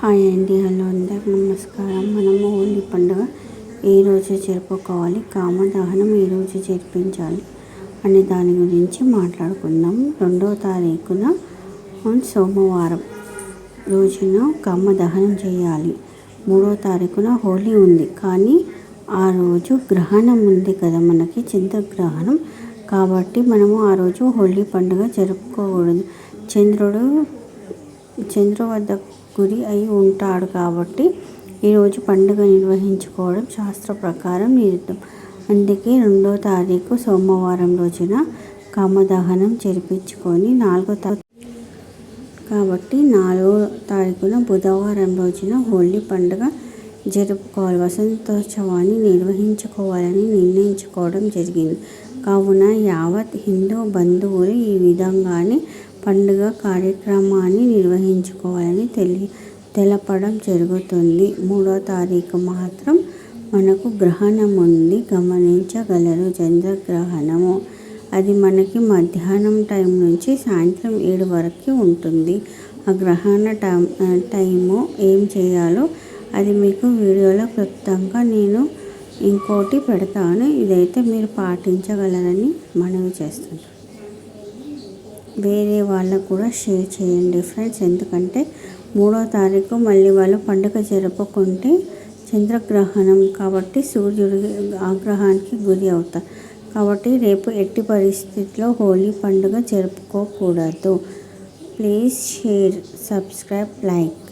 Hi అండి, hello అందరికి నమస్కారం. మనము హోలీ పండుగ ఏ రోజు జరుపుకోవాలి, కామదహనం ఏ రోజు జరిపించాలి అనే దాని గురించి మాట్లాడుకుందాం. 2వ తారీఖున సోమవారం రోజున కామదహనం చేయాలి. 3వ తారీఖున హోలీ ఉంది, కానీ ఆ రోజు గ్రహణం ఉంది కదా, మనకి చంద్రగ్రహణం. కాబట్టి మనము ఆ రోజు హోలీ పండుగ జరుపుకోకూడదు. చంద్రుడి వద్ద గురి అయి ఉంటాడు కాబట్టి ఈరోజు పండుగ నిర్వహించుకోవడం శాస్త్ర ప్రకారం నిషిద్ధం. అందుకే 2వ తారీఖు సోమవారం రోజున కామదహనం జరిపించుకొని 4వ తారీఖున బుధవారం రోజున హోలీ పండుగ జరుపుకోవాలి. వసంతోత్సవాన్ని నిర్వహించుకోవాలని నిర్ణయించుకోవడం జరిగింది. కావున యావత్ హిందూ బంధువులు ఈ విధంగానే పండుగ కార్యక్రమాన్ని నిర్వహించుకోవాలని తెలపడం జరుగుతుంది. 3వ తారీఖు మాత్రం మనకు గ్రహణం ఉంది, గమనించగలరు. చంద్రగ్రహణము అది మనకి మధ్యాహ్నం టైం నుంచి సాయంత్రం 7 వరకు ఉంటుంది. ఆ గ్రహణ టైము ఏం చేయాలో అది మీకు వీడియోలో క్లుప్తంగా నేను ఇంకోటి పెడతాను. ఇదైతే మీరు పాటించగలరని మనవి చేస్తున్నాను. వేరే వాళ్ళకు కూడా షేర్ చేయండి ఫ్రెండ్స్. ఎందుకంటే 3వ తారీఖు మళ్ళీ వాళ్ళు పండుగ జరుపుకుంటే చంద్రగ్రహణం కాబట్టి సూర్యుడి ఆగ్రహానికి గురి అవుతారు. కాబట్టి రేపు ఎట్టి పరిస్థితుల్లో హోలీ పండుగ జరుపుకోకూడదు. Please share, subscribe, like.